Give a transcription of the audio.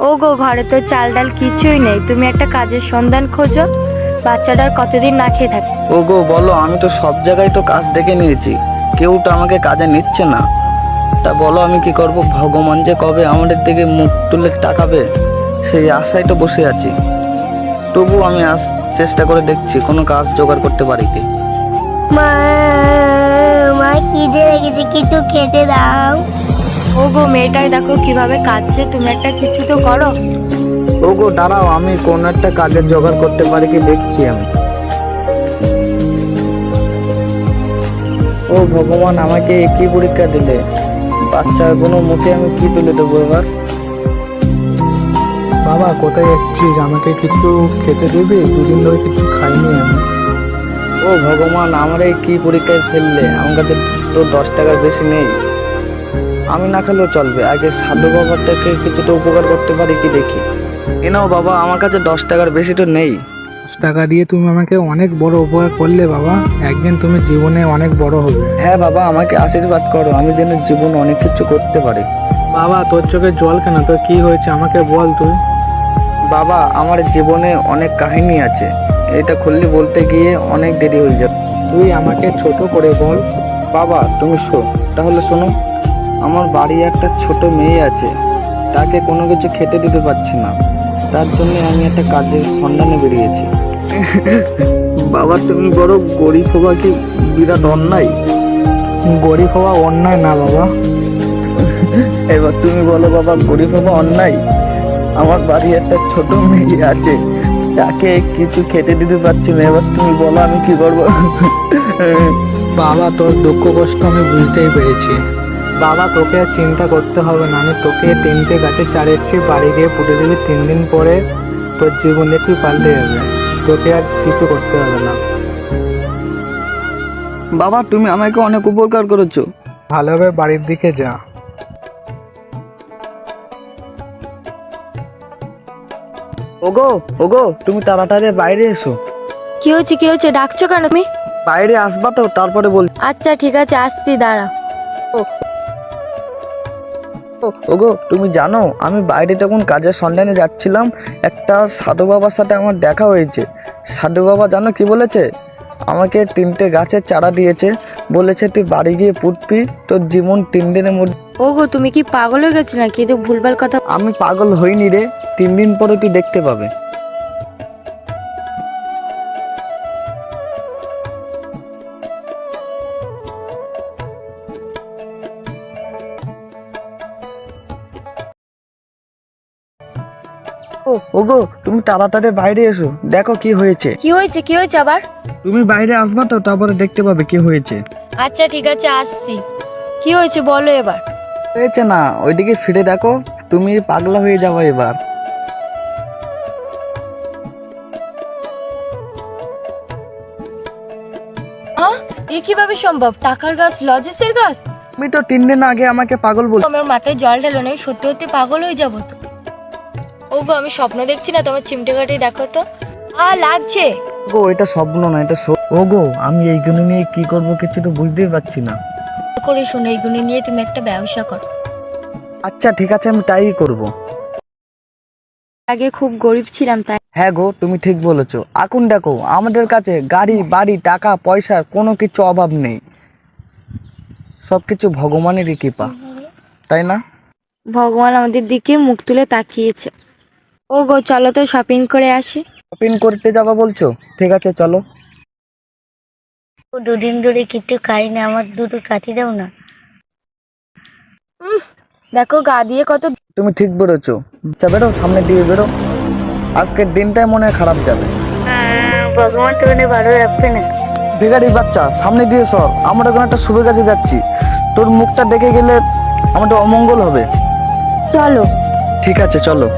ও গো, ঘরে তো চাল ডাল কিছুই নেই, তুমি একটা কাজের সন্ধান খোঁজো। বাচ্চাটার কতদিন না খেয়ে থাকে। ও গো বলো, আমি তো সব জায়গায় তো কাজ দেখে নিয়েছি, কেউ তো আমাকে কাজে নিচ্ছে না। তা বলো আমি কি করব? ভগবান যে কবে আমাদের দিকে মুখ তুলে তাকাবে সেই আশায় তো বসে আছি। তবু আমি চেষ্টা করে দেখছি কোনো কাজ জোগাড় করতে পারি কি। মা, মা খিদে লেগেছে, কিছু খেতে দাও। ও গো, মেয়েটাই দেখো কিভাবে কাঁদছে, তুমি একটা কিছু তো করো। ও গো দাঁড়াও, আমি কোন একটা কাজের জোগাড় করতে পারি কি দেখছি আমি। ও ভগবান, আমাকে কি পরীক্ষা দিলে? বাচ্চাগুলো মুখে আমি কি তুলে দেবো এবার? বাবা কোথায় যাচ্ছিস? আমাকে কিছু খেতে দেবে? দুদিন ধরে কিছু খাইনি আমি। ও ভগবান, আমার এই কি পরীক্ষায় ফেললে? আমার কাছে তো 10 টাকার বেশি নেই। আমি না খেলেও চলবে, আগে সাধু বাবাটাকে কিছুটা উপকার করতে পারি কি দেখি। নাও বাবা, আমার কাছে 10 টাকার বেশি তো নেই। 10 টাকা দিয়ে তুমি আমাকে অনেক বড় উপকার করলে বাবা। একদিন তুমি জীবনে অনেক বড় হবে। হ্যাঁ বাবা, আমাকে আশীর্বাদ করো, আমি যেন জীবনে অনেক কিছু করতে পারি। বাবা তোর চোখে জল কেন? তোর কি হয়েছে আমাকে বল তুই। বাবা, আমার জীবনে অনেক কাহিনী আছে, এটা খুললে বলতে গিয়ে অনেক দেরি হয়ে যাবে। তুই আমাকে ছোট করে বল। বাবা তুমি তাহলে শোনো, আমার বাড়ি একটা ছোট মেয়ে আছে, তাকে কোনো কিছু খেতে দিতে পারছি না, তার জন্য আমি একটা কাজের সন্ধানে বেরিয়েছি। বাবা তুমি বড় গরিব হওয়া কি বিরাট অন্যায়? গরিব হওয়া অন্যায় না বাবা। এবার তুমি বলো বাবা, গরিব হওয়া অন্যায়? আমার বাড়ি একটা ছোট মেয়ে আছে, তাকে কিছু খেতে দিতে পারছি না, এবার তুমি বলো আমি কি করবো? বাবা তোর দুঃখ কষ্ট আমি বুঝতেই পেরেছি। বাবা তোকে আর চিন্তা করতে হবে না, আমি তোকে 3টে গাছে চারেছি, বাড়ি গিয়ে পুঁতে দিবি। 3 দিন পরে তোর জীবন একটু পাল্টে যাবে, তোকে আর কিছু করতে হবে না। বাবা তুমি আমাকে অনেক উপকার করেছো। ভালোভাবে বাড়ির দিকে যা। ওগো ওগো, তুমি তাড়াতাড়ি বাইরে এসো। কি হয়েছে ডাকছো কেন তুমি? বাইরে আসবা তো, তারপরে বল। আচ্ছা ঠিক আছে, আসছি, দাঁড়া। ওগো তুমি জানো, আমি বাইরে যখন কাজের সন্ধানে যাচ্ছিলাম, একটা সাধু বাবার সাথে আমার দেখা হয়েছে। সাধু বাবা জানো কি বলেছে? আমাকে 3টে গাছের চারা দিয়েছে, বলেছে তুই বাড়ি গিয়ে পুঁতবি, তোর জীবন 3 দিনের মধ্যে। ও গো, তুমি কি পাগল হয়ে গেছো নাকি? তো ভুলভাল কথা। আমি পাগল হইনি রে, 3 দিন পরে তুই দেখতে পাবে। ওগো তুমি তাড়াতাড়ি বাইরে এসো, দেখো কি হয়েছে। কি হয়েছে আবার? তুমি বাইরে আসবা তো, তারপরে দেখতে পাবে কি হয়েছে। আচ্ছা ঠিক আছে, আসছি। কি হয়েছে বলো এবার। হয়েছে না, ওইদিকে ফিরে দেখো, তুমি পাগলা হয়ে যাবে এবার। হ্যাঁ, এ কিভাবে সম্ভব? টাকার গাছ, লজেসের গাছ? তুমি তো 3 দিন আগে আমাকে পাগল বল। আমার মাথায় জল ঢেলো না, সত্যি সত্যি পাগল হয়ে যাবো তো। ও গো, আমি স্বপ্ন দেখছি না? তোমার চিমটে কাটি দেখো তো, লাগছে। গো এটা স্বপ্ন না, এটা ওগো আমি এইগুলো নিয়ে কি করব কিছু তো বুঝতেই পারছি না। করে শোনো, এইগুলো নিয়ে তুমি একটা ব্যবসা করো। আচ্ছা ঠিক আছে, আমি তাই করব। আগে খুব গরিব ছিলাম, তাই। হ্যাঁ গো তুমি ঠিক বলেছো, এখন দেখো আমাদের কাছে গাড়ি বাড়ি টাকা পয়সার কোনো কিছু অভাব নেই, সবকিছু ভগবানেরই কৃপা, তাই না? ভগবান আমাদের দিকে মুখ তুলে তাকিয়েছে। ও গো, চলো তো শপিং করে আসি। শপিং করতে যাবা বলছো? ঠিক আছে চলো। 2 দিন ধরে কিছু খাই না, আমার দুটো কাটি দাও না। দেখো গা দিয়ে কত। তুমি ঠিক বেরোছো, আচ্ছা বেরো, সামনে দিয়ে বেরো, আজকের দিনটাই মনে হয় খারাপ যাবে। ভগবান তো ভালো রাখবে না। বেগাড়ি বাচ্চা, সামনে দিয়ে সর, আমরা এখন একটা শুভ কাজে যাচ্ছি, তোর মুখটা দেখে গেলে আমাদের অমঙ্গল হবে। চলো। ঠিক আছে চলো।